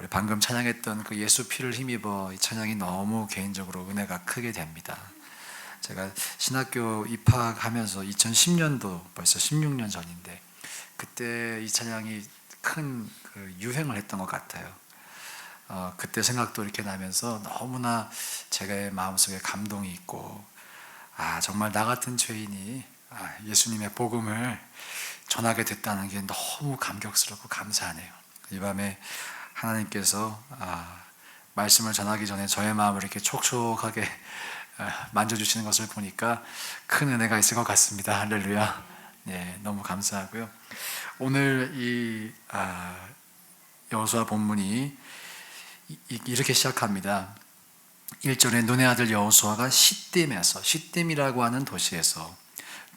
우리 방금 찬양했던 그 예수 피를 힘입어 이 찬양이 너무 개인적으로 은혜가 크게 됩니다. 제가 신학교 입학하면서 2010년도 벌써 16년 전인데 그때 이 찬양이 큰 유행을 했던 것 같아요. 그때 생각도 이렇게 나면서 너무나 제가 마음속에 감동이 있고 정말 나 같은 죄인이 예수님의 복음을 전하게 됐다는 게 너무 감격스럽고 감사하네요. 이 밤에 하나님께서 말씀을 전하기 전에 저의 마음을 이렇게 촉촉하게 만져주시는 것을 보니까 큰 은혜가 있을 것 같습니다. 할렐루야. 네, 너무 감사하고요. 오늘 이 여호수아 본문이 이렇게 시작합니다. 1절에 눈의 아들 여호수아가 시딤이라고 하는 도시에서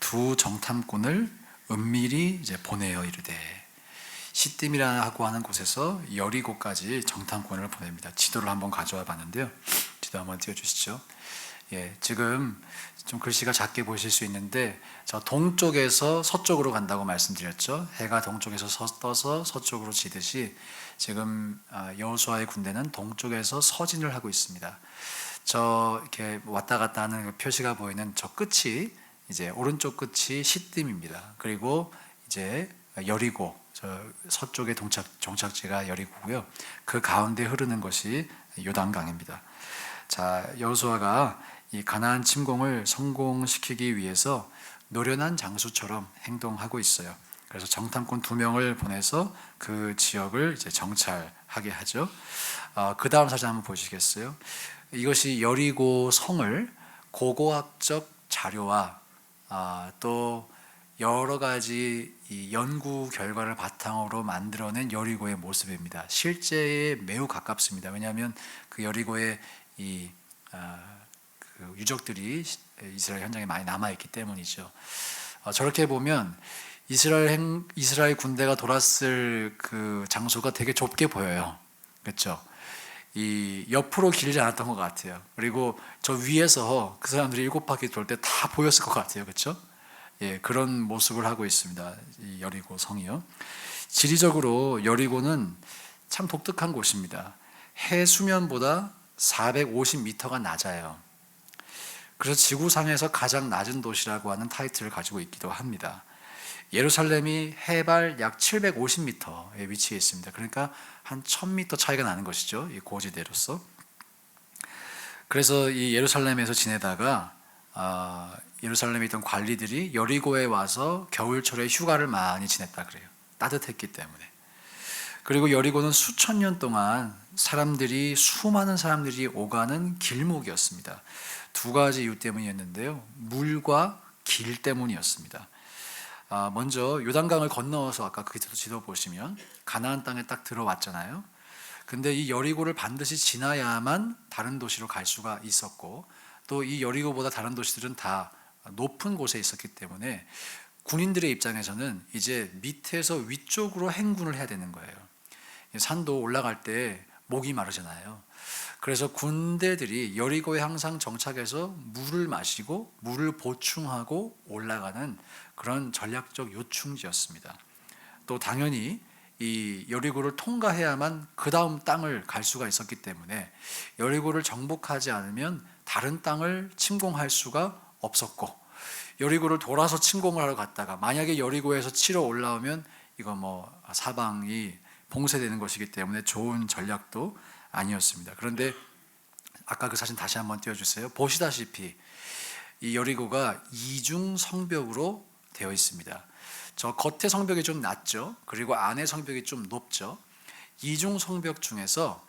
두 정탐꾼을 은밀히 이제 보내어 이르되, 시딤이라고 하는 곳에서 여리고까지 정탐꾼을 보냅니다. 지도를 한번 가져와 봤는데요. 지도 한번 띄워주시죠. 지금 좀 글씨가 작게 보실 수 있는데 저 동쪽에서 서쪽으로 간다고 말씀드렸죠. 해가 동쪽에서 떠서 서쪽으로 지듯이 지금 여호수아의 군대는 동쪽에서 서진을 하고 있습니다. 저 이렇게 왔다 갔다 하는 표시가 보이는 저 끝이 이제 오른쪽 끝이 시딤입니다. 그리고 이제 여리고, 저 서쪽의 정착지가 여리고고요. 그 가운데 흐르는 것이 요단강입니다. 자, 여호수아가 이 가나안 침공을 성공시키기 위해서 노련한 장수처럼 행동하고 있어요. 그래서 정탐꾼 2명을 보내서 그 지역을 이제 정찰하게 하죠. 그 다음 사진 한번 보시겠어요? 이것이 여리고 성을 고고학적 자료와 또 여러 가지 이 연구 결과를 바탕으로 만들어낸 여리고의 모습입니다. 실제에 매우 가깝습니다. 왜냐하면 그 여리고의 그 유적들이 이스라엘 현장에 많이 남아있기 때문이죠. 저렇게 보면 이스라엘 군대가 돌았을 그 장소가 되게 좁게 보여요. 그렇죠? 이 옆으로 길지 않았던 것 같아요. 그리고 저 위에서 그 사람들이 7바퀴 돌 때 다 보였을 것 같아요. 그렇죠? 그런 모습을 하고 있습니다. 이 여리고 성이요. 지리적으로 여리고는 참 독특한 곳입니다. 해 수면보다 450m가 낮아요. 그래서 지구상에서 가장 낮은 도시라고 하는 타이틀을 가지고 있기도 합니다. 예루살렘이 해발 약 750m에 위치해 있습니다. 그러니까 한 1000m 차이가 나는 것이죠. 이 고지대로서. 그래서 이 예루살렘에서 지내다가 예루살렘에 있던 관리들이 여리고에 와서 겨울철에 휴가를 많이 지냈다 그래요. 따뜻했기 때문에. 그리고 여리고는 수천 년 동안 수많은 사람들이 오가는 길목이었습니다. 2가지 이유 때문이었는데요. 물과 길 때문이었습니다. 먼저 요단강을 건너서 아까 그 지도 보시면 가나안 땅에 딱 들어왔잖아요. 근데 이 여리고를 반드시 지나야만 다른 도시로 갈 수가 있었고, 또 이 여리고보다 다른 도시들은 다 높은 곳에 있었기 때문에 군인들의 입장에서는 이제 밑에서 위쪽으로 행군을 해야 되는 거예요. 산도 올라갈 때 목이 마르잖아요. 그래서 군대들이 여리고에 항상 정착해서 물을 마시고 물을 보충하고 올라가는 그런 전략적 요충지였습니다. 또 당연히 이 여리고를 통과해야만 그 다음 땅을 갈 수가 있었기 때문에 여리고를 정복하지 않으면 다른 땅을 침공할 수가 없었고, 여리고를 돌아서 침공을 하러 갔다가 만약에 여리고에서 치러 올라오면 이거 사방이 봉쇄되는 것이기 때문에 좋은 전략도 아니었습니다. 그런데 아까 그 사진 다시 한번 띄워주세요. 보시다시피 이 여리고가 2중 성벽으로 되어 있습니다. 저 겉의 성벽이 좀 낮죠. 그리고 안의 성벽이 좀 높죠. 2중 성벽 중에서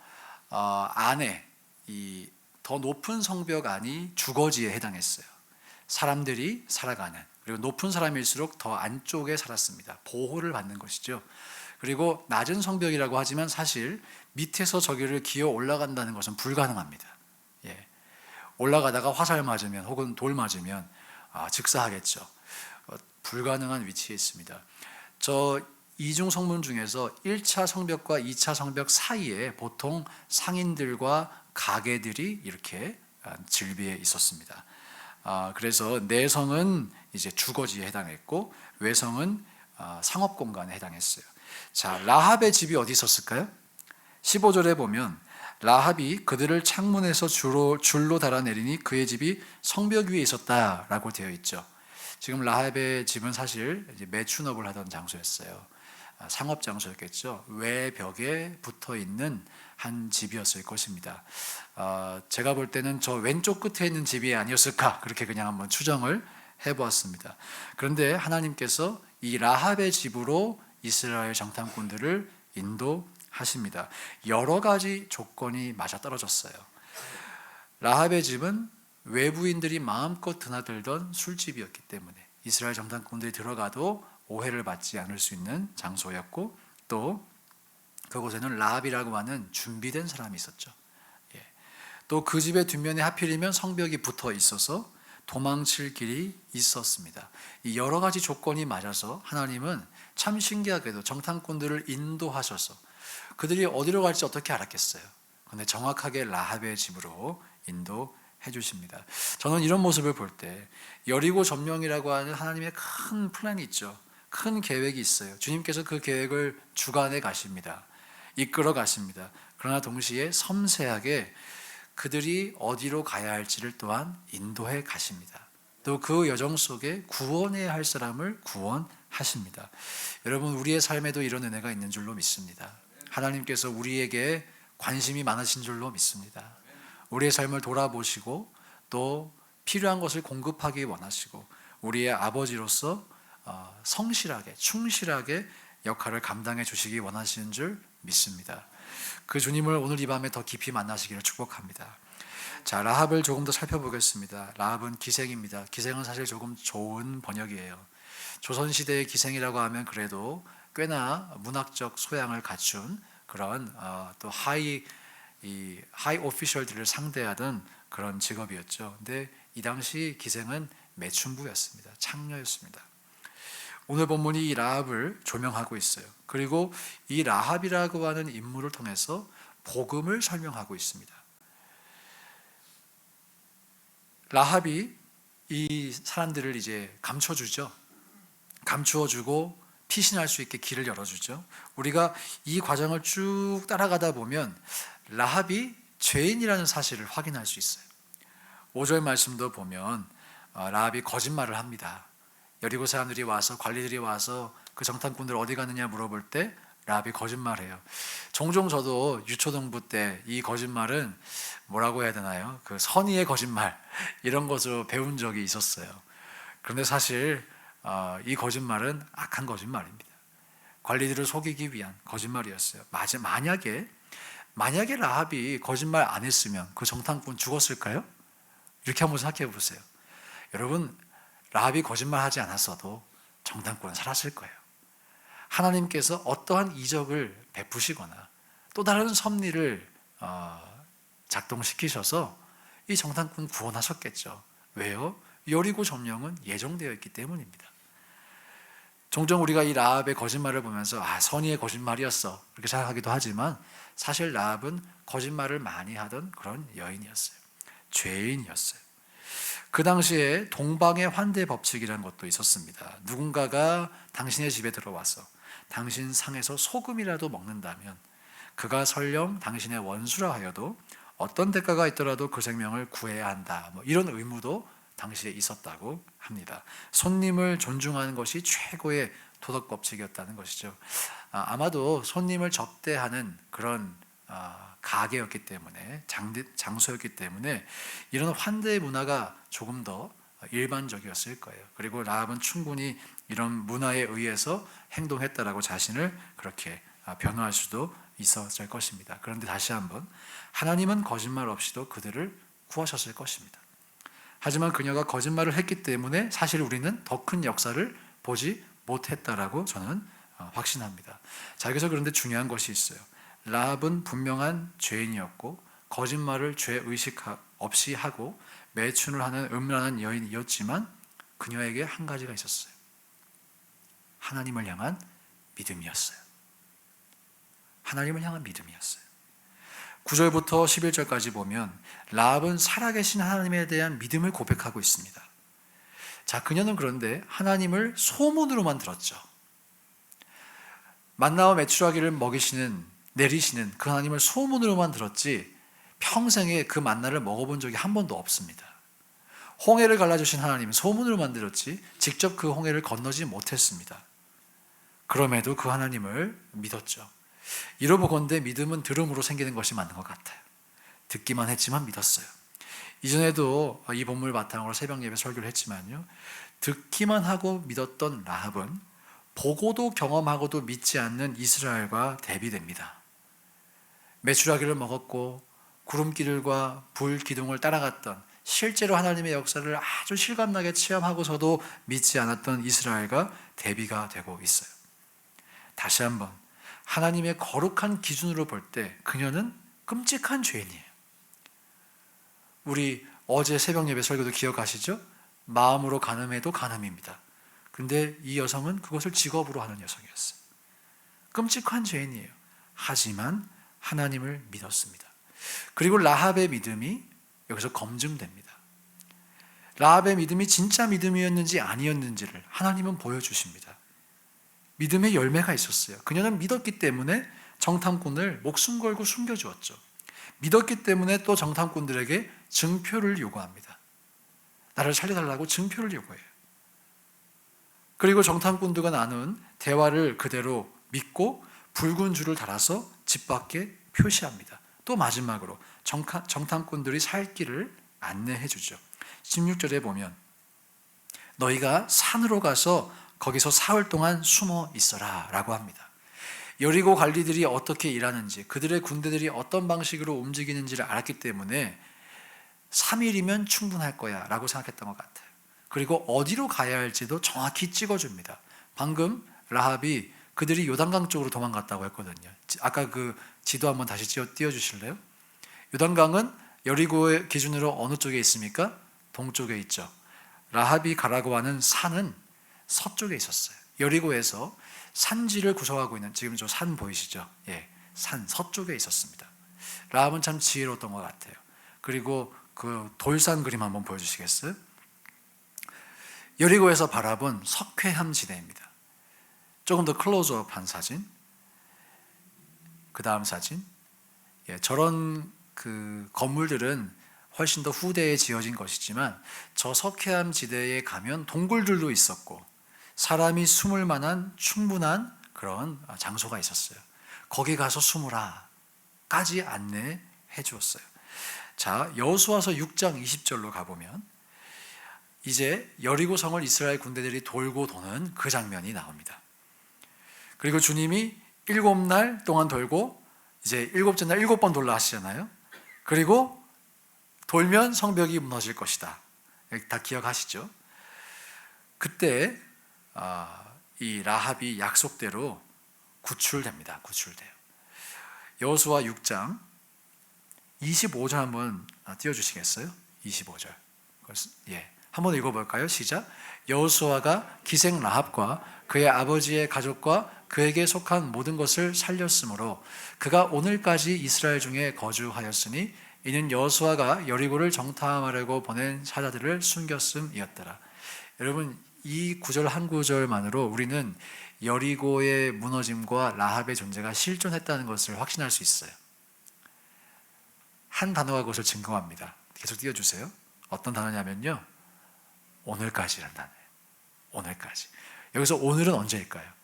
안에 이 더 높은 성벽 안이 주거지에 해당했어요. 사람들이 살아가는, 그리고 높은 사람일수록 더 안쪽에 살았습니다. 보호를 받는 것이죠. 그리고 낮은 성벽이라고 하지만 사실 밑에서 저기를 기어 올라간다는 것은 불가능합니다. 올라가다가 화살 맞으면 혹은 돌 맞으면 즉사하겠죠. 불가능한 위치에 있습니다. 저 이중 성문 중에서 1차 성벽과 2차 성벽 사이에 보통 상인들과 가게들이 이렇게 즐비해 있었습니다. 그래서 내성은 이제 주거지에 해당했고 외성은 상업 공간에 해당했어요. 자, 라합의 집이 어디 있었을까요? 15절에 보면 라합이 그들을 창문에서 줄로 달아내리니 그의 집이 성벽 위에 있었다라고 되어 있죠. 지금 라합의 집은 사실 이제 매춘업을 하던 장소였어요. 상업 장소였겠죠. 외벽에 붙어 있는 한 집이었을 것입니다. 제가 볼 때는 저 왼쪽 끝에 있는 집이 아니었을까 그렇게 그냥 한번 추정을 해보았습니다. 그런데 하나님께서 이 라합의 집으로 이스라엘 정탐꾼들을 인도하십니다. 여러 가지 조건이 맞아떨어졌어요. 라합의 집은 외부인들이 마음껏 드나들던 술집이었기 때문에 이스라엘 정탐꾼들이 들어가도 오해를 받지 않을 수 있는 장소였고, 또 그곳에는 라합이라고 하는 준비된 사람이 있었죠. 또 그 집의 뒷면에 하필이면 성벽이 붙어 있어서 도망칠 길이 있었습니다. 이 여러 가지 조건이 맞아서 하나님은 참 신기하게도 정탐꾼들을 인도하셔서 그들이 어디로 갈지 어떻게 알았겠어요. 그런데 정확하게 라합의 집으로 인도해 주십니다. 저는 이런 모습을 볼 때 여리고 점령이라고 하는 하나님의 큰 플랜이 있죠. 큰 계획이 있어요. 주님께서 그 계획을 주관해 가십니다. 이끌어 가십니다. 그러나 동시에 섬세하게 그들이 어디로 가야 할지를 또한 인도해 가십니다. 또 그 여정 속에 구원해야 할 사람을 구원하십니다. 여러분, 우리의 삶에도 이런 은혜가 있는 줄로 믿습니다. 하나님께서 우리에게 관심이 많으신 줄로 믿습니다. 우리의 삶을 돌아보시고 또 필요한 것을 공급하기 원하시고 우리의 아버지로서 성실하게 충실하게 역할을 감당해 주시기 원하시는 줄 믿습니다. 그 주님을 오늘 이 밤에 더 깊이 만나시기를 축복합니다. 자, 라합을 조금 더 살펴보겠습니다. 라합은 기생입니다. 기생은 사실 조금 좋은 번역이에요. 조선시대의 기생이라고 하면 그래도 꽤나 문학적 소양을 갖춘 그런 또 하이 오피셜들을 상대하던 그런 직업이었죠. 근데 이 당시 기생은 매춘부였습니다. 창녀였습니다. 오늘 본문이 이 라합을 조명하고 있어요. 그리고 이 라합이라고 하는 인물을 통해서 복음을 설명하고 있습니다. 라합이 이 사람들을 이제 감춰주죠. 감추어주고 피신할 수 있게 길을 열어주죠. 우리가 이 과정을 쭉 따라가다 보면 라합이 죄인이라는 사실을 확인할 수 있어요. 5절 말씀도 보면 라합이 거짓말을 합니다. 여리고 사람들이 와서, 관리들이 와서 그 정탐꾼들 어디 가느냐 물어볼 때 라합이 거짓말해요. 종종 저도 유초등부 때 이 거짓말은 뭐라고 해야 되나요? 그 선의의 거짓말 이런 것으로 배운 적이 있었어요. 그런데 사실 이 거짓말은 악한 거짓말입니다. 관리들을 속이기 위한 거짓말이었어요. 만약에 라합이 거짓말 안 했으면 그 정탐꾼 죽었을까요? 이렇게 한번 생각해 보세요. 여러분, 라합이 거짓말하지 않았어도 정탐꾼은 살았을 거예요. 하나님께서 어떠한 이적을 베푸시거나 또 다른 섭리를 작동시키셔서 이 정탐꾼 구원하셨겠죠. 왜요? 여리고 점령은 예정되어 있기 때문입니다. 종종 우리가 이 라합의 거짓말을 보면서 선의의 거짓말이었어 이렇게 생각하기도 하지만 사실 라합은 거짓말을 많이 하던 그런 여인이었어요. 죄인이었어요. 그 당시에 동방의 환대 법칙이라는 것도 있었습니다. 누군가가 당신의 집에 들어와서 당신 상에서 소금이라도 먹는다면 그가 설령 당신의 원수라 하여도 어떤 대가가 있더라도 그 생명을 구해야 한다. 이런 의무도 당시에 있었다고 합니다. 손님을 존중하는 것이 최고의 도덕 법칙이었다는 것이죠. 아마도 손님을 접대하는 그런 가게였기 때문에 장소였기 때문에 이런 환대 문화가 조금 더 일반적이었을 거예요. 그리고 라합은 충분히 이런 문화에 의해서 행동했다라고 자신을 그렇게 변호할 수도 있었을 것입니다. 그런데 다시 한번 하나님은 거짓말 없이도 그들을 구하셨을 것입니다. 하지만 그녀가 거짓말을 했기 때문에 사실 우리는 더 큰 역사를 보지 못했다라고 저는 확신합니다. 자, 여기서 그런데 중요한 것이 있어요. 라합은 분명한 죄인이었고 거짓말을 죄의식 없이 하고 매춘을 하는 음란한 여인이었지만 그녀에게 한 가지가 있었어요. 하나님을 향한 믿음이었어요. 하나님을 향한 믿음이었어요. 9절부터 11절까지 보면 라합은 살아계신 하나님에 대한 믿음을 고백하고 있습니다. 자, 그녀는 그런데 하나님을 소문으로만 들었죠. 만나와 메추라기를 먹이시는 내리시는 그 하나님을 소문으로만 들었지 평생에 그 만나를 먹어본 적이 한 번도 없습니다. 홍해를 갈라주신 하나님은 소문으로만 들었지 직접 그 홍해를 건너지 못했습니다. 그럼에도 그 하나님을 믿었죠. 이러보건대 믿음은 들음으로 생기는 것이 맞는 것 같아요. 듣기만 했지만 믿었어요. 이전에도 이 본문을 바탕으로 새벽 예배 설교를 했지만요, 듣기만 하고 믿었던 라합은 보고도 경험하고도 믿지 않는 이스라엘과 대비됩니다. 메추라기를 먹었고 구름기들과 불 기둥을 따라갔던, 실제로 하나님의 역사를 아주 실감나게 체험하고서도 믿지 않았던 이스라엘과 대비가 되고 있어요. 다시 한번 하나님의 거룩한 기준으로 볼 때 그녀는 끔찍한 죄인이에요. 우리 어제 새벽 예배 설교도 기억하시죠? 마음으로 간음해도 간음입니다. 근데 이 여성은 그것을 직업으로 하는 여성이었어요. 끔찍한 죄인이에요. 하지만 하나님을 믿었습니다. 그리고 라합의 믿음이 여기서 검증됩니다. 라합의 믿음이 진짜 믿음이었는지 아니었는지를 하나님은 보여주십니다. 믿음의 열매가 있었어요. 그녀는 믿었기 때문에 정탐꾼을 목숨 걸고 숨겨주었죠. 믿었기 때문에 또 정탐꾼들에게 증표를 요구합니다. 나를 살려달라고 증표를 요구해요. 그리고 정탐꾼들과 나눈 대화를 그대로 믿고 붉은 줄을 달아서 집 밖에 표시합니다. 또 마지막으로 정탐꾼들이 살 길을 안내해 주죠. 16절에 보면 너희가 산으로 가서 거기서 사흘 동안 숨어 있어라 라고 합니다. 여리고 관리들이 어떻게 일하는지, 그들의 군대들이 어떤 방식으로 움직이는지를 알았기 때문에 3일이면 충분할 거야 라고 생각했던 것 같아요. 그리고 어디로 가야 할지도 정확히 찍어줍니다. 방금 라합이 그들이 요단강 쪽으로 도망갔다고 했거든요. 아까 그 지도 한번 다시 띄워주실래요? 요단강은 여리고의 기준으로 어느 쪽에 있습니까? 동쪽에 있죠. 라합이 가라고 하는 산은 서쪽에 있었어요. 여리고에서 산지를 구성하고 있는, 지금 저 산 보이시죠? 예, 산 서쪽에 있었습니다. 라합은 참 지혜로웠던 것 같아요. 그리고 그 돌산 그림 한번 보여주시겠어요? 여리고에서 바라본 석회암 지대입니다. 조금 더 클로즈업한 사진. 그 다음 사진. 예, 저런 그 건물들은 훨씬 더 후대에 지어진 것이지만 저 석회암 지대에 가면 동굴들도 있었고 사람이 숨을 만한 충분한 그런 장소가 있었어요. 거기 가서 숨으라까지 안내해 주었어요. 자, 여호수아서 6장 20절로 가보면 이제 여리고성을 이스라엘 군대들이 돌고 도는 그 장면이 나옵니다. 그리고 주님이 7날 동안 돌고 이제 7째 날 7번 돌라 하시잖아요. 그리고 돌면 성벽이 무너질 것이다. 다 기억하시죠? 그때 이 라합이 약속대로 구출됩니다. 구출돼요. 여호수아 6장 25절 한번 띄워주시겠어요? 25절. 예, 한번 읽어볼까요? 시작. 여호수아가 기생 라합과 그의 아버지의 가족과 그에게 속한 모든 것을 살렸으므로 그가 오늘까지 이스라엘 중에 거주하였으니 이는 여호수아가 여리고를 정탐하려고 보낸 사자들을 숨겼음이었더라. 여러분, 이 구절 한 구절만으로 우리는 여리고의 무너짐과 라합의 존재가 실존했다는 것을 확신할 수 있어요. 한 단어가 그것을 증거합니다. 계속 띄워주세요. 어떤 단어냐면요, 오늘까지라는 단어예요. 오늘까지. 여기서 오늘은 언제일까요?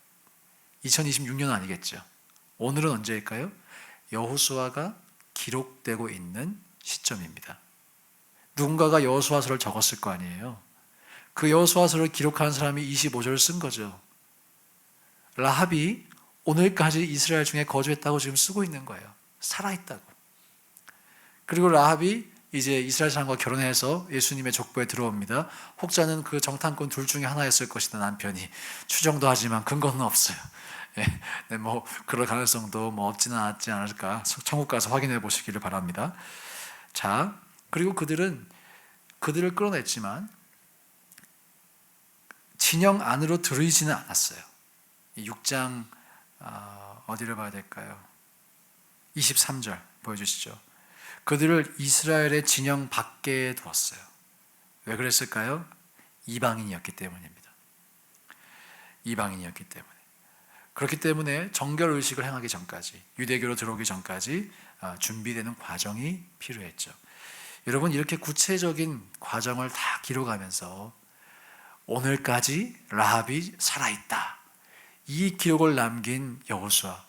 2026년 아니겠죠? 오늘은 언제일까요? 여호수아가 기록되고 있는 시점입니다. 누군가가 여호수아서를 적었을 거 아니에요. 그 여호수아서를 기록한 사람이 25절을 쓴 거죠. 라합이 오늘까지 이스라엘 중에 거주했다고 지금 쓰고 있는 거예요. 살아있다고. 그리고 라합이 이제 이스라엘 사람과 결혼해서 예수님의 족보에 들어옵니다. 혹자는 그 정탐꾼 둘 중에 하나였을 것이다, 남편이. 추정도 하지만 근거는 없어요. 예, 뭐 그럴 가능성도 뭐 없지는 않지 않을까. 천국 가서 확인해 보시기를 바랍니다. 자, 그리고 그들을 끌어냈지만 진영 안으로 들이지는 않았어요. 6장 어디를 봐야 될까요? 23절 보여주시죠. 그들을 이스라엘의 진영 밖에 두었어요. 왜 그랬을까요? 이방인이었기 때문입니다. 이방인이었기 때문에. 그렇기 때문에 정결의식을 행하기 전까지, 유대교로 들어오기 전까지 준비되는 과정이 필요했죠. 여러분, 이렇게 구체적인 과정을 다 기록하면서 오늘까지 라합이 살아있다, 이 기록을 남긴 여호수아,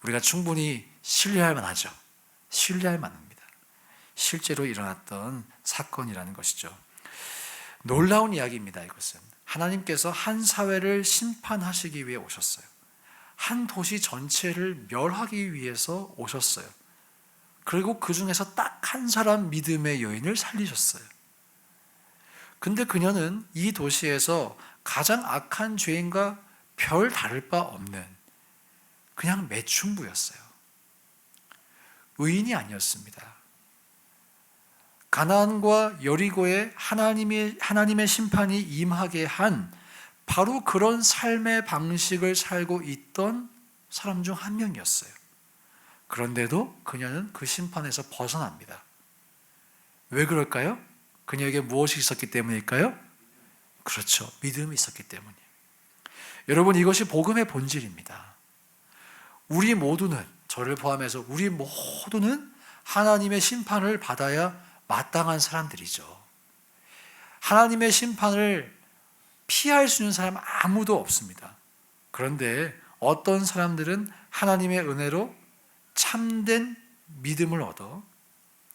우리가 충분히 신뢰할 만하죠. 신뢰할 만합니다. 실제로 일어났던 사건이라는 것이죠. 놀라운 이야기입니다. 이것은 하나님께서 한 사회를 심판하시기 위해 오셨어요. 한 도시 전체를 멸하기 위해서 오셨어요. 그리고 그 중에서 딱 한 사람 믿음의 여인을 살리셨어요. 근데 그녀는 이 도시에서 가장 악한 죄인과 별 다를 바 없는 그냥 매춘부였어요. 의인이 아니었습니다. 가나안과 여리고에 하나님의 심판이 임하게 한 바로 그런 삶의 방식을 살고 있던 사람 중 한 명이었어요. 그런데도 그녀는 그 심판에서 벗어납니다. 왜 그럴까요? 그녀에게 무엇이 있었기 때문일까요? 그렇죠. 믿음이 있었기 때문이에요. 여러분, 이것이 복음의 본질입니다. 우리 모두는, 저를 포함해서 우리 모두는 하나님의 심판을 받아야 마땅한 사람들이죠. 하나님의 심판을 피할 수 있는 사람 아무도 없습니다. 그런데 어떤 사람들은 하나님의 은혜로 참된 믿음을 얻어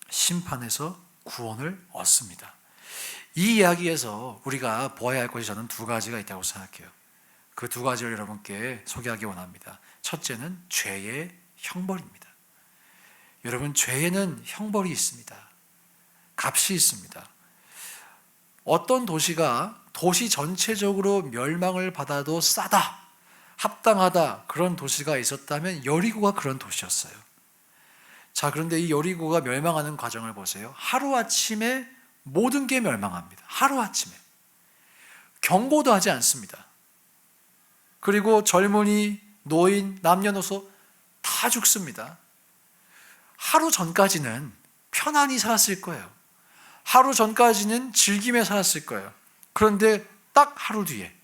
심판에서 구원을 얻습니다. 이 이야기에서 우리가 보아야 할 것이 저는 두 가지가 있다고 생각해요. 그 두 가지를 여러분께 소개하기 원합니다. 첫째는 죄의 형벌입니다. 여러분, 죄에는 형벌이 있습니다. 값이 있습니다. 어떤 도시가 도시 전체적으로 멸망을 받아도 싸다, 합당하다, 그런 도시가 있었다면 여리고가 그런 도시였어요. 자, 그런데 이 여리고가 멸망하는 과정을 보세요. 하루아침에 모든 게 멸망합니다. 하루아침에. 경고도 하지 않습니다. 그리고 젊은이, 노인, 남녀노소 다 죽습니다. 하루 전까지는 편안히 살았을 거예요. 하루 전까지는 즐기며 살았을 거예요. 그런데 딱 하루 뒤에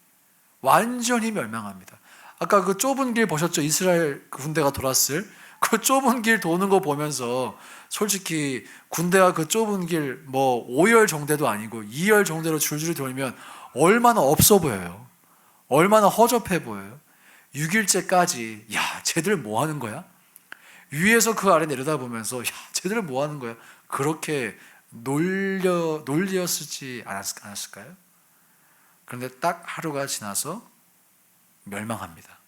완전히 멸망합니다. 아까 그 좁은 길 보셨죠? 이스라엘 군대가 돌았을 그 좁은 길 도는 거 보면서 솔직히 군대가 그 좁은 길 5열 정도도 아니고 2열 정도로 줄줄이 돌면 얼마나 없어 보여요. 얼마나 허접해 보여요. 6일째까지 야, 쟤들 뭐 하는 거야? 위에서 그 아래 내려다보면서 야, 쟤들 뭐 하는 거야? 그렇게 놀렸을지 않았을까요? 그런데 딱 하루가 지나서 멸망합니다.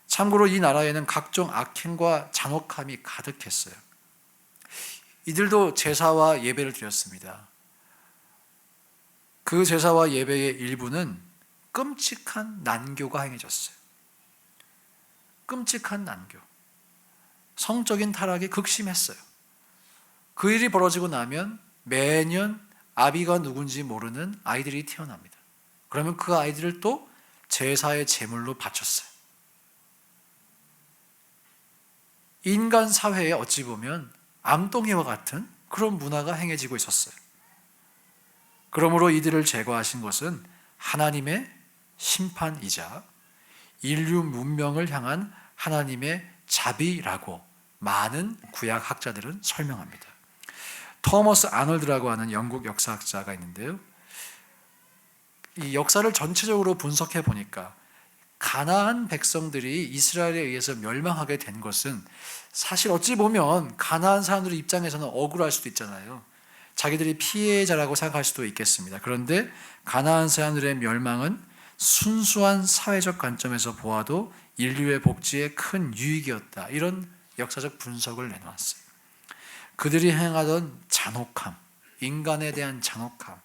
참고로 이 나라에는 각종 악행과 잔혹함이 가득했어요. 이들도 제사와 예배를 드렸습니다. 그 제사와 예배의 일부는 끔찍한 난교가 행해졌어요. 끔찍한 난교. 성적인 타락이 극심했어요. 그 일이 벌어지고 나면 매년 아비가 누군지 모르는 아이들이 태어납니다. 그러면 그 아이들을 또 제사의 제물로 바쳤어요. 인간 사회에 어찌 보면 암덩이와 같은 그런 문화가 행해지고 있었어요. 그러므로 이들을 제거하신 것은 하나님의 심판이자 인류 문명을 향한 하나님의 자비라고 많은 구약 학자들은 설명합니다. 토머스 아놀드라고 하는 영국 역사학자가 있는데요. 이 역사를 전체적으로 분석해 보니까 가나안 백성들이 이스라엘에 의해서 멸망하게 된 것은 사실 어찌 보면 가나안 사람들의 입장에서는 억울할 수도 있잖아요. 자기들이 피해자라고 생각할 수도 있겠습니다. 그런데 가나안 사람들의 멸망은 순수한 사회적 관점에서 보아도 인류의 복지에 큰 유익이었다. 이런 역사적 분석을 내놓았어요. 그들이 행하던 잔혹함, 인간에 대한 잔혹함,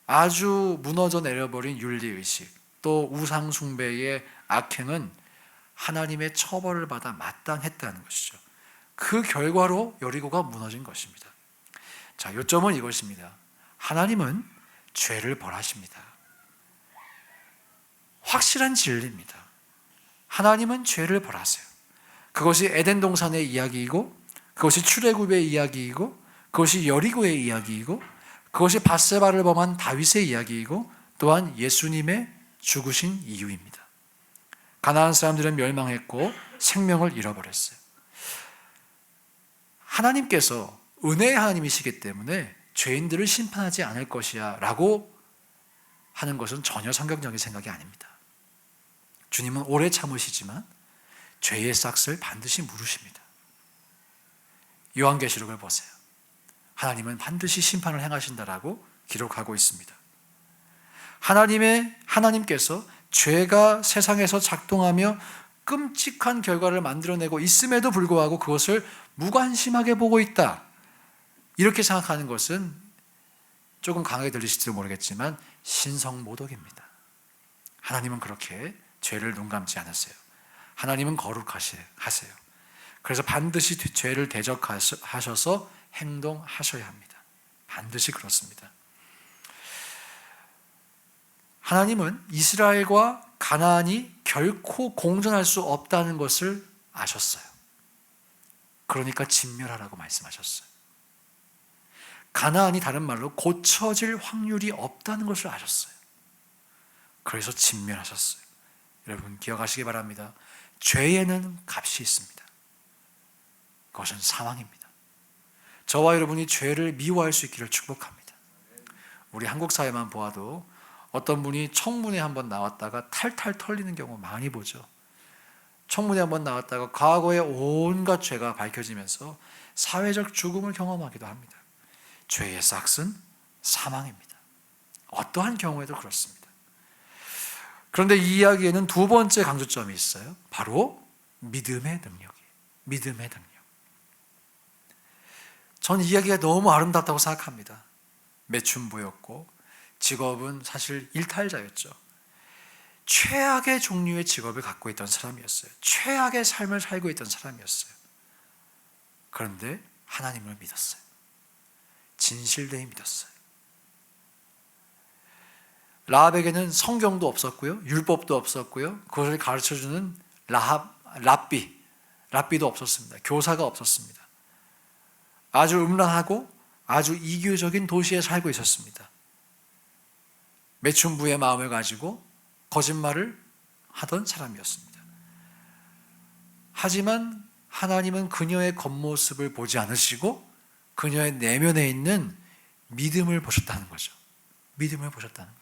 아주 무너져 내려버린 윤리의식, 또 우상숭배의 악행은 하나님의 처벌을 받아 마땅했다는 것이죠. 그 결과로 여리고가 무너진 것입니다. 자, 요점은 이것입니다. 하나님은 죄를 벌하십니다. 확실한 진리입니다. 하나님은 죄를 벌하세요. 그것이 에덴 동산의 이야기이고, 그것이 출애굽의 이야기이고, 그것이 여리고의 이야기이고, 그것이 밧세바를 범한 다윗의 이야기이고, 또한 예수님의 죽으신 이유입니다. 가나안 사람들은 멸망했고 생명을 잃어버렸어요. 하나님께서 은혜의 하나님이시기 때문에 죄인들을 심판하지 않을 것이야 라고 하는 것은 전혀 성경적인 생각이 아닙니다. 주님은 오래 참으시지만 죄의 싹을 반드시 물으십니다. 요한계시록을 보세요. 하나님은 반드시 심판을 행하신다라고 기록하고 있습니다. 하나님께서 죄가 세상에서 작동하며 끔찍한 결과를 만들어내고 있음에도 불구하고 그것을 무관심하게 보고 있다. 이렇게 생각하는 것은 조금 강하게 들리실지도 모르겠지만 신성모독입니다. 하나님은 그렇게 죄를 눈 감지 않으세요. 하나님은 거룩하세요. 그래서 반드시 죄를 대적하셔서 행동하셔야 합니다. 반드시 그렇습니다. 하나님은 이스라엘과 가나안이 결코 공존할 수 없다는 것을 아셨어요. 그러니까 진멸하라고 말씀하셨어요. 가나안이 다른 말로 고쳐질 확률이 없다는 것을 아셨어요. 그래서 진멸하셨어요. 여러분 기억하시기 바랍니다. 죄에는 값이 있습니다. 그것은 사망입니다. 저와 여러분이 죄를 미워할 수 있기를 축복합니다. 우리 한국 사회만 보아도 어떤 분이 청문회 한번 나왔다가 탈탈 털리는 경우 많이 보죠. 청문회 한번 나왔다가 과거의 온갖 죄가 밝혀지면서 사회적 죽음을 경험하기도 합니다. 죄의 싹은 사망입니다. 어떠한 경우에도 그렇습니다. 그런데 이 이야기에는 두 번째 강조점이 있어요. 바로 믿음의 능력이에요. 믿음의 능력. 전 이 이야기가 너무 아름답다고 생각합니다. 매춘부였고 직업은 사실 일탈자였죠. 최악의 종류의 직업을 갖고 있던 사람이었어요. 최악의 삶을 살고 있던 사람이었어요. 그런데 하나님을 믿었어요. 진실되이 믿었어요. 라합에게는 성경도 없었고요, 율법도 없었고요, 그것을 가르쳐주는 랍비도 없었습니다. 교사가 없었습니다. 아주 음란하고 아주 이교적인 도시에 살고 있었습니다. 매춘부의 마음을 가지고 거짓말을 하던 사람이었습니다. 하지만 하나님은 그녀의 겉모습을 보지 않으시고 그녀의 내면에 있는 믿음을 보셨다는 거죠. 믿음을 보셨다는 거예요.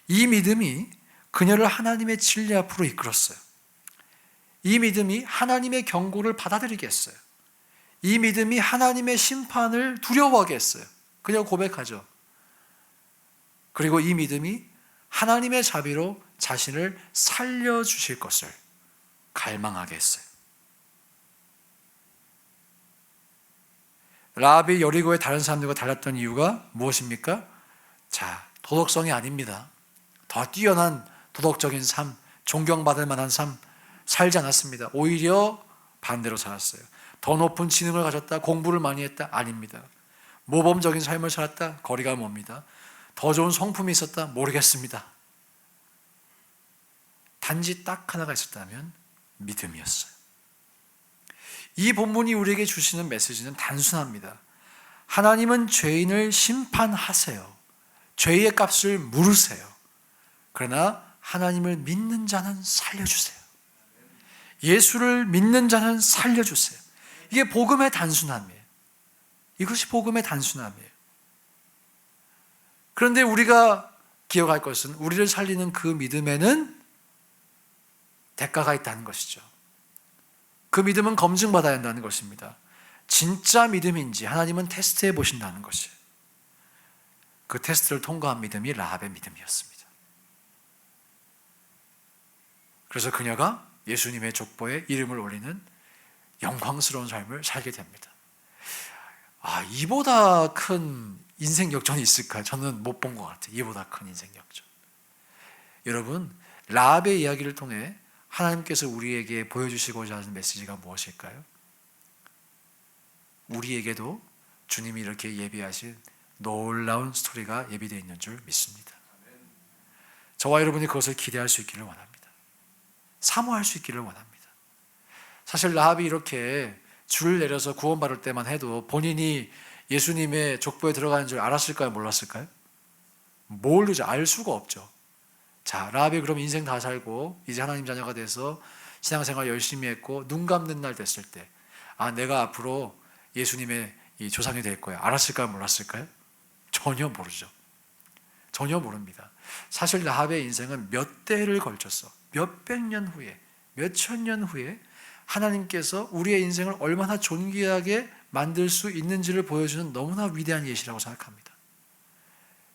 이 믿음이 그녀를 하나님의 진리 앞으로 이끌었어요. 이 믿음이 하나님의 경고를 받아들이게 했어요. 이 믿음이 하나님의 심판을 두려워하게 했어요. 그녀가 고백하죠. 그리고 이 믿음이 하나님의 자비로 자신을 살려주실 것을 갈망하게 했어요. 라합이 여리고의 다른 사람들과 달랐던 이유가 무엇입니까? 자, 도덕성이 아닙니다. 더 뛰어난 도덕적인 삶, 존경받을 만한 삶 살지 않았습니다. 오히려 반대로 살았어요. 더 높은 지능을 가졌다, 공부를 많이 했다? 아닙니다. 모범적인 삶을 살았다? 거리가 멉니다. 더 좋은 성품이 있었다? 모르겠습니다. 단지 딱 하나가 있었다면 믿음이었어요. 이 본문이 우리에게 주시는 메시지는 단순합니다. 하나님은 죄인을 심판하세요. 죄의 값을 물으세요. 그러나 하나님을 믿는 자는 살려주세요. 예수를 믿는 자는 살려주세요. 이게 복음의 단순함이에요. 이것이 복음의 단순함이에요. 그런데 우리가 기억할 것은 우리를 살리는 그 믿음에는 대가가 있다는 것이죠. 그 믿음은 검증받아야 한다는 것입니다. 진짜 믿음인지 하나님은 테스트해 보신다는 것이에요. 그 테스트를 통과한 믿음이 라합의 믿음이었습니다. 그래서 그녀가 예수님의 족보에 이름을 올리는 영광스러운 삶을 살게 됩니다. 이보다 큰 인생 역전이 있을까요? 저는 못 본 것 같아요. 이보다 큰 인생 역전. 여러분, 라합의 이야기를 통해 하나님께서 우리에게 보여주시고자 하는 메시지가 무엇일까요? 우리에게도 주님이 이렇게 예비하신 놀라운 스토리가 예비되어 있는 줄 믿습니다. 저와 여러분이 그것을 기대할 수 있기를 원합니다. 사모할 수 있기를 원합니다. 사실 라합이 이렇게 줄을 내려서 구원받을 때만 해도 본인이 예수님의 족보에 들어가는 줄 알았을까요? 몰랐을까요? 모르죠. 알 수가 없죠. 자, 라합이 그럼 인생 다 살고 이제 하나님 자녀가 돼서 신앙생활 열심히 했고 눈 감는 날 됐을 때, 아, 내가 앞으로 예수님의 이 조상이 될 거야, 알았을까요? 몰랐을까요? 전혀 모르죠. 전혀 모릅니다. 사실 라합의 인생은 몇 대를 걸쳐서 몇백 년 후에, 몇천 년 후에 하나님께서 우리의 인생을 얼마나 존귀하게 만들 수 있는지를 보여주는 너무나 위대한 예시라고 생각합니다.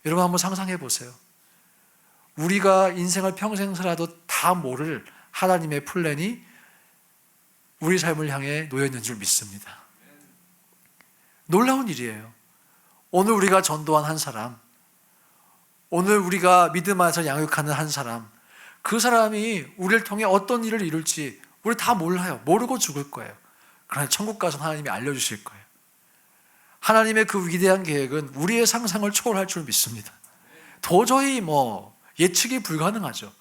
여러분 한번 상상해 보세요. 우리가 인생을 평생 살아도 다 모를 하나님의 플랜이 우리 삶을 향해 놓여 있는 줄 믿습니다. 놀라운 일이에요. 오늘 우리가 전도한 한 사람, 오늘 우리가 믿음 안에서 양육하는 한 사람, 그 사람이 우리를 통해 어떤 일을 이룰지 우리 다 몰라요. 모르고 죽을 거예요. 그러나 천국 가서 하나님이 알려주실 거예요. 하나님의 그 위대한 계획은 우리의 상상을 초월할 줄 믿습니다. 도저히 예측이 불가능하죠.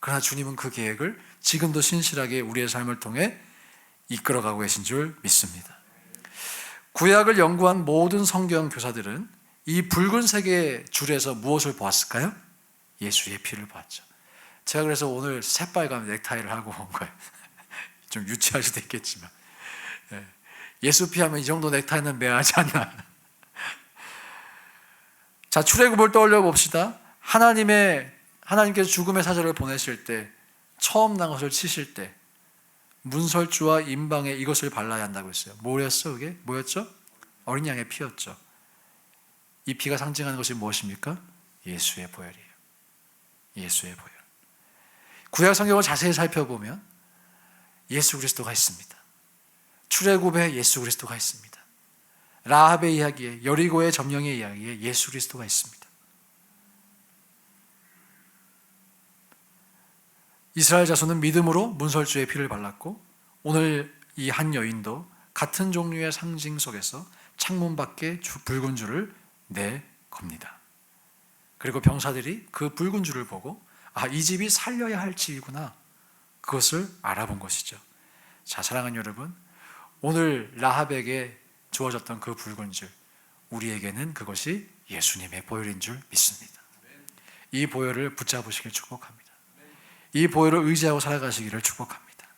그러나 주님은 그 계획을 지금도 신실하게 우리의 삶을 통해 이끌어가고 계신 줄 믿습니다. 구약을 연구한 모든 성경 교사들은 이 붉은색의 줄에서 무엇을 보았을까요? 예수의 피를 보았죠. 제가 그래서 오늘 새빨간 넥타이를 하고 온 거예요. 좀 유치할 수도 있겠지만, 예수 피 하면 이 정도 넥타이는 매하지 않나. 자, 출애굽을 떠올려 봅시다. 하나님께서 죽음의 사자를 보내실 때, 처음 난 것을 치실 때 문설주와 임방에 이것을 발라야 한다고 했어요. 뭐였어 그게? 뭐였죠? 어린 양의 피였죠. 이 피가 상징하는 것이 무엇입니까? 예수의 보혈이에요. 예수의 보혈. 구약 성경을 자세히 살펴보면 예수 그리스도가 있습니다. 출애굽에 예수 그리스도가 있습니다. 라합의 이야기에, 여리고의 점령의 이야기에 예수 그리스도가 있습니다. 이스라엘 자손은 믿음으로 문설주의 피를 발랐고, 오늘 이 한 여인도 같은 종류의 상징 속에서 창문 밖에 붉은 줄을 내겁니다. 그리고 병사들이 그 붉은 줄을 보고, 아, 이 집이 살려야 할 집이구나, 그것을 알아본 것이죠. 자, 사랑하는 여러분, 오늘 라합에게 주어졌던 그 붉은 줄, 우리에게는 그것이 예수님의 보혈인 줄 믿습니다. 이 보혈을 붙잡으시길 축복합니다. 이 보혈을 의지하고 살아가시기를 축복합니다.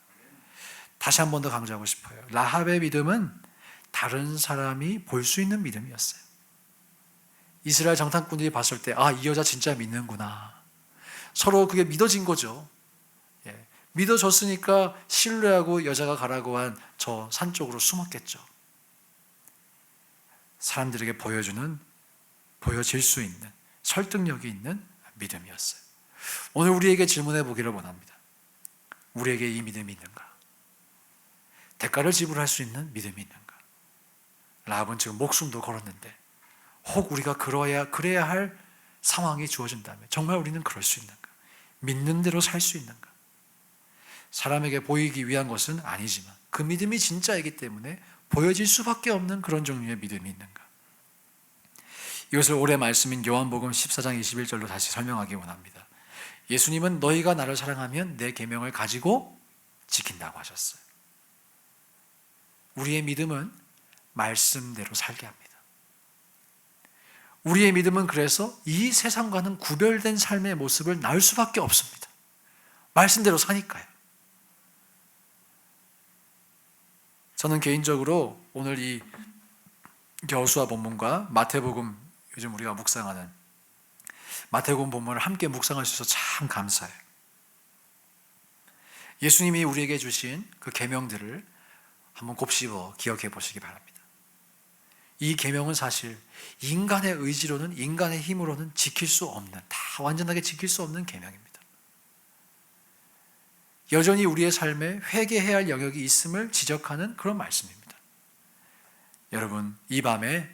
다시 한 번 더 강조하고 싶어요. 라합의 믿음은 다른 사람이 볼 수 있는 믿음이었어요. 이스라엘 정탐꾼들이 봤을 때, 아, 이 여자 진짜 믿는구나. 서로 그게 믿어진 거죠. 믿어졌으니까 신뢰하고 여자가 가라고 한 저 산 쪽으로 숨었겠죠. 사람들에게 보여질 수 있는, 설득력이 있는 믿음이었어요. 오늘 우리에게 질문해 보기를 원합니다. 우리에게 이 믿음이 있는가? 대가를 지불할 수 있는 믿음이 있는가? 라합은 지금 목숨도 걸었는데, 혹 우리가 그래야 할 상황이 주어진다면 정말 우리는 그럴 수 있는가? 믿는 대로 살 수 있는가? 사람에게 보이기 위한 것은 아니지만 그 믿음이 진짜이기 때문에 보여질 수밖에 없는 그런 종류의 믿음이 있는가? 이것을 올해 말씀인 요한복음 14장 21절로 다시 설명하기 원합니다. 예수님은 너희가 나를 사랑하면 내 계명을 가지고 지킨다고 하셨어요. 우리의 믿음은 말씀대로 살게 합니다. 우리의 믿음은 그래서 이 세상과는 구별된 삶의 모습을 나올 수밖에 없습니다. 말씀대로 사니까요. 저는 개인적으로 오늘 이 여호수아 본문과 마태복음, 요즘 우리가 묵상하는 마태복음 본문을 함께 묵상할 수 있어서 참 감사해요. 예수님이 우리에게 주신 그 계명들을 한번 곱씹어 기억해 보시기 바랍니다. 이 계명은 사실 인간의 의지로는, 인간의 힘으로는 지킬 수 없는, 다 완전하게 지킬 수 없는 계명입니다. 여전히 우리의 삶에 회개해야 할 영역이 있음을 지적하는 그런 말씀입니다. 여러분, 이 밤에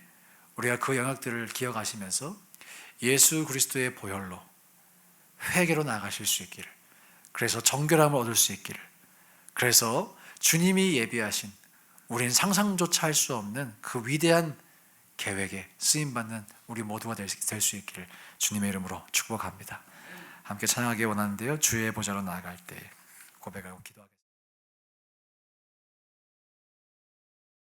우리가 그 영역들을 기억하시면서 예수 그리스도의 보혈로 회개로 나가실 수 있기를, 그래서 정결함을 얻을 수 있기를, 그래서 주님이 예비하신 우린 상상조차 할 수 없는 그 위대한 계획에 쓰임받는 우리 모두가 될 수 있기를 주님의 이름으로 축복합니다. 함께 찬양하기 원하는데요, 주의 보좌로 나아갈 때 고백하고 기도하겠습니다.